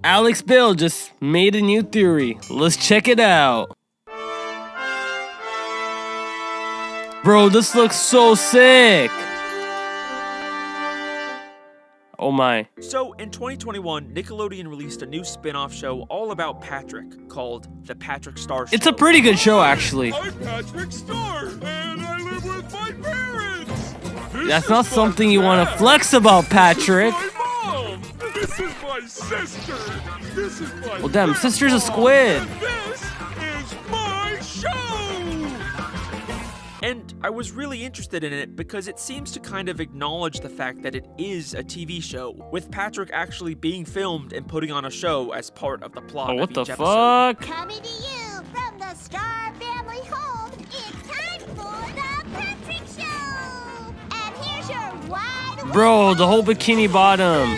Alex Bill just made a new theory. Let's check it out. Bro, this looks so sick. Oh my. So, in 2021, Nickelodeon released a new spin-off show all about Patrick, called The Patrick Star Show. It's a pretty good show, actually. I'm Patrick Star, and I live with my parents. That's not something you want to flex about, Patrick. This is my mom. This is my sister. This is my Well, damn, sister's a squid. And this is my show. And I was really interested in it because it seems to kind of acknowledge the fact that it is a TV show, with Patrick actually being filmed and putting on a show as part of the plot Oh, what of the each episode. fuck? Coming to you from the Star Family home, it's time for the Patrick Show! And here's your wide Bro, the whole bikini bottom.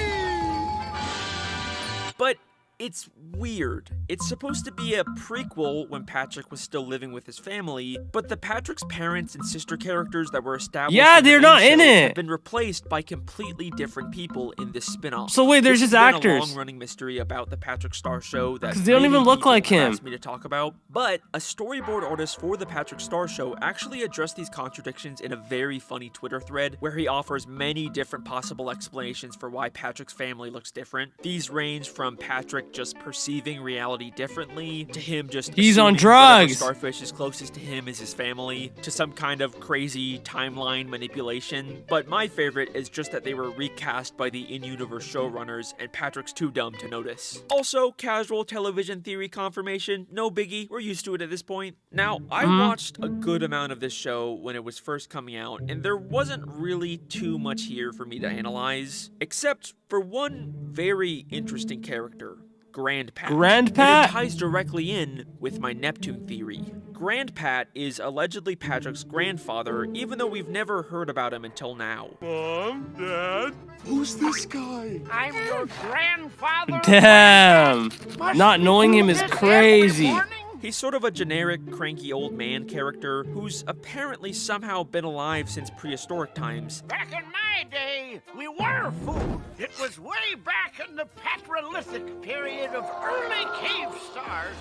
But it's weird. It's supposed to be a prequel when Patrick was still living with his family, but the Patrick's parents and sister characters that were established Yeah, they're the main not in show it. have been replaced by completely different people in this spin-off. So wait, there's This just has been actors. a long-running mystery about the Patrick Star Show that 'Cause they don't many even look people like him. asked me to talk about, but a storyboard artist for the Patrick Star Show actually addressed these contradictions in a very funny Twitter thread where he offers many different possible explanations for why Patrick's family looks different. These range from Patrick just perceiving reality differently, to him just He's on assuming whatever drugs. starfish is closest to him is his family, to some kind of crazy timeline manipulation. But my favorite is just that they were recast by the in-universe showrunners and Patrick's too dumb to notice. Also, casual television theory confirmation, no biggie, we're used to it at this point. Now, I watched a good amount of this show when it was first coming out, and there wasn't really too much here for me to analyze, except for one very interesting character. GrandPat. GrandPat? And it ties directly in with my Neptune theory. GrandPat is allegedly Patrick's grandfather, even though we've never heard about him until now. Mom, Dad, who's this guy? I'm your grandfather. Damn. Not knowing him is crazy. He's sort of a generic, cranky old man character who's apparently somehow been alive since prehistoric times. Back in my day, we were food. It was way back in the Patrolithic period of early cave stars.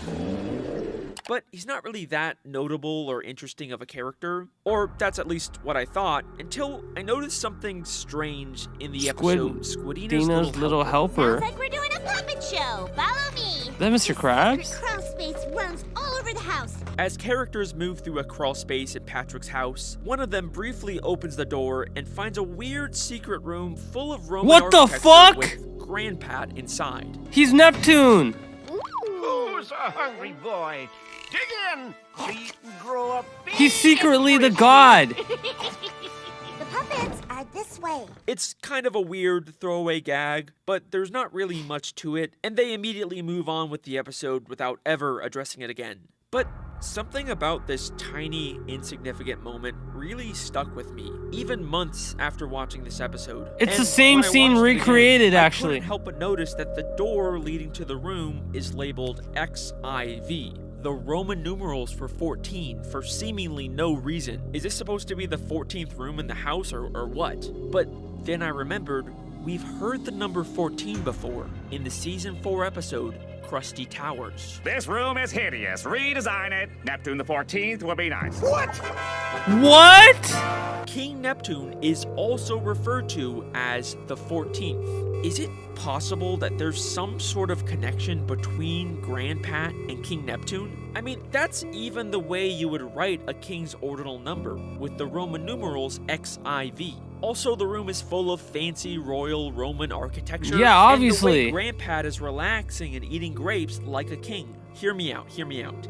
But he's not really that notable or interesting of a character, or that's at least what I thought, until I noticed something strange in the episode Squidina's Little Helper. Sounds like we're doing a puppet show. Follow me. Is that Mr. Krabs? Crawl space runs all over the house. As characters move through a crawl space in Patrick's house, one of them briefly opens the door and finds a weird secret room full of Roman What the architecture fuck? with GrandPat inside. He's Neptune. Who's a hungry boy? Dig in so you can grow up big. He's secretly the god. The puppets are this way. It's kind of a weird throwaway gag, but there's not really much to it, and they immediately move on with the episode without ever addressing it again. But something about this tiny, insignificant moment really stuck with me, even months after watching this episode. It's And the same when I scene watched it again, recreated, I actually. couldn't help but notice that the door leading to the room is labeled XIV. The Roman numerals for 14 for seemingly no reason. Is this supposed to be the 14th room in the house or what? But then I remembered we've heard the number 14 before in the season 4 episode Krusty Towers. This room is hideous. Redesign it. Neptune the 14th will be nice. What? King Neptune is also referred to as the 14th. Is it possible that there's some sort of connection between GrandPat and King Neptune? I mean, that's even the way you would write a king's ordinal number, with the Roman numerals XIV. Also, the room is full of fancy royal Roman architecture. Yeah, obviously. And the way GrandPat is relaxing and eating grapes like a king. Hear me out, hear me out.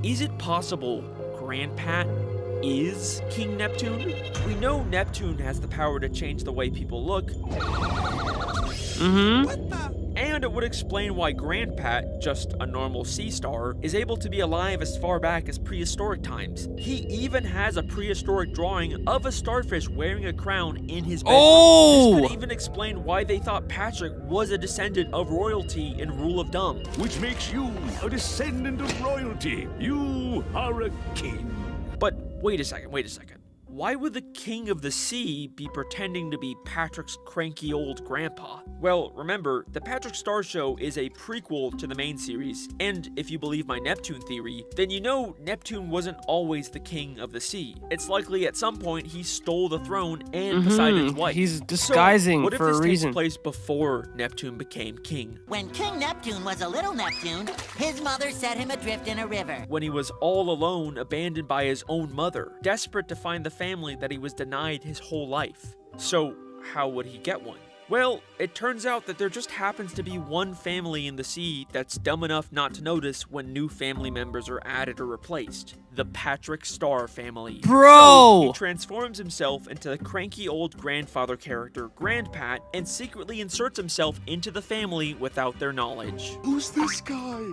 Is it possible GrandPat is King Neptune? We know Neptune has the power to change the way people look. And it would explain why GrandPat, just a normal sea star, is able to be alive as far back as prehistoric times. He even has a prehistoric drawing of a starfish wearing a crown in his bedroom. Oh! This could even explain why they thought Patrick was a descendant of royalty in Rule of Dumb. Which makes you a descendant of royalty. You are a king. But wait a second. why would the King of the Sea be pretending to be Patrick's cranky old grandpa? Well, remember, the Patrick Star Show is a prequel to the main series, and if you believe my Neptune theory, then you know Neptune wasn't always the King of the Sea. It's likely at some point he stole the throne and Poseidon's wife. He's disguising so, what for if a this reason. takes place before Neptune became king? When King Neptune was a little Neptune, his mother set him adrift in a river. When he was all alone, abandoned by his own mother, desperate to find the family that he was denied his whole life. So, how would he get one? Well, it turns out that there just happens to be one family in the sea that's dumb enough not to notice when new family members are added or replaced. The Patrick Star family. Bro! So, he transforms himself into the cranky old grandfather character, GrandPat, and secretly inserts himself into the family without their knowledge. Who's this guy?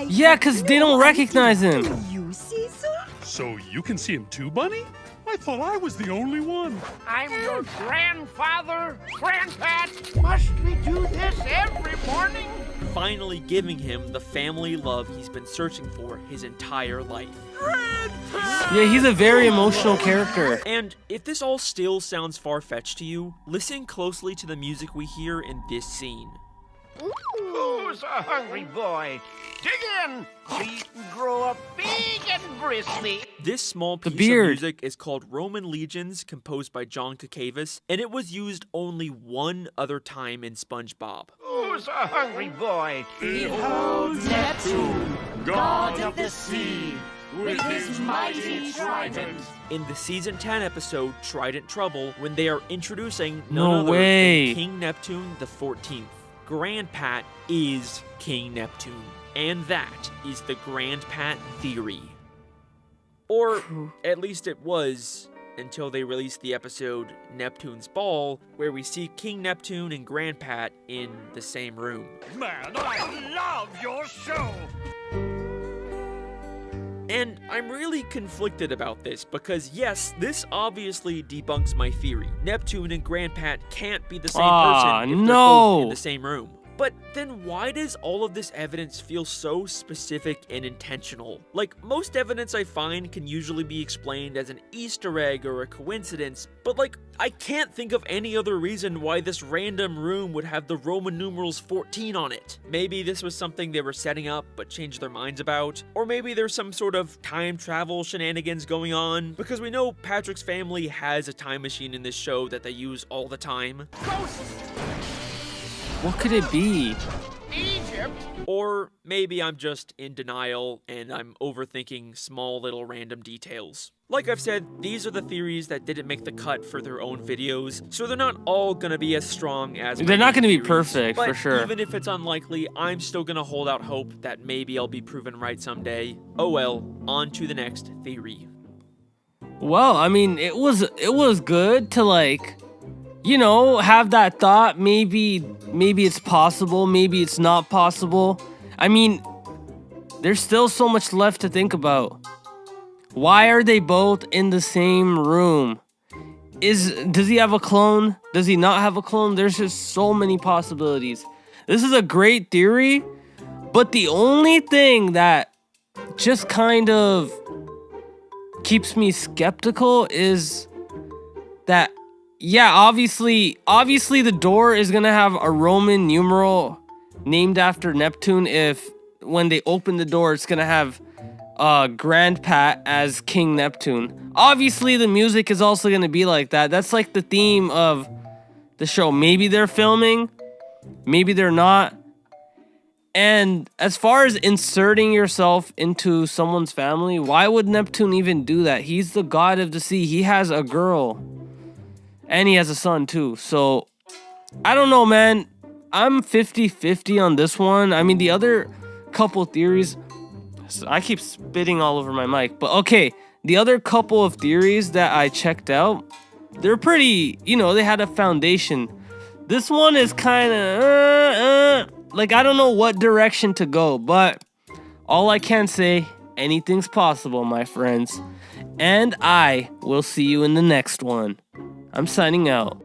Yeah, because they don't recognize him. You see, sir? So you can see him too, Bunny? I thought I was the only one. I'm your grandfather, GrandPat. Must we do this every morning? Finally giving him the family love he's been searching for his entire life. Yeah, he's a very emotional character. And if this all still sounds far-fetched to you, listen closely to the music we hear in this scene. Who's a hungry boy? Dig in so you can grow up big and bristly. This small piece of beard. music is called Roman Legions, composed by John Kakavas, and it was used only one other time in SpongeBob. Who's a hungry boy? Behold Neptune, god of the sea, with his mighty trident. In the season 10 episode Trident Trouble, when they are introducing No none other way. than King Neptune the 14th. GrandPat is King Neptune, and that is the GrandPat theory. Or at least it was until they released the episode Neptune's Ball, where we see King Neptune and GrandPat in the same room. Man, I love your show. And I'm really conflicted about this because yes, this obviously debunks my theory. Neptune and GrandPat can't be the same person if they're both in the same room. But then why does all of this evidence feel so specific and intentional? Like, most evidence I find can usually be explained as an Easter egg or a coincidence, but like, I can't think of any other reason why this random room would have the Roman numerals 14 on it. Maybe this was something they were setting up but changed their minds about, or maybe there's some sort of time travel shenanigans going on, because we know Patrick's family has a time machine in this show that they use all the time. What could it be? Egypt. Or maybe I'm just in denial and I'm overthinking small little random details. Like I've said, these are the theories that didn't make the cut for their own videos, so they're not all gonna be as strong as They're not gonna be theories. perfect, But for sure. even if it's unlikely, I'm still gonna hold out hope that maybe I'll be proven right someday. Oh well, on to the next theory. Well, I mean, it was good to, like, you know, have that thought. Maybe it's possible, maybe it's not possible. I mean, there's still so much left to think about. Why are they both in the same room? Does he have a clone? Does he not have a clone? There's just so many possibilities. This is a great theory, but the only thing that just kind of keeps me skeptical is that, yeah, obviously the door is gonna have a Roman numeral named after Neptune. If when they open the door, it's gonna have GrandPat as King Neptune. Obviously, the music is also gonna be like that. That's like the theme of the show. Maybe they're filming, maybe they're not. And as far as inserting yourself into someone's family, why would Neptune even do that? He's the god of the sea. He has a girl. And he has a son too. So, I don't know, man. I'm 50-50 on this one. I mean, the other couple theories... I keep spitting all over my mic. But okay, the other couple of theories that I checked out, they're pretty, you know, they had a foundation. This one is kind of... like, I don't know what direction to go. But all I can say, anything's possible, my friends. And I will see you in the next one. I'm signing out.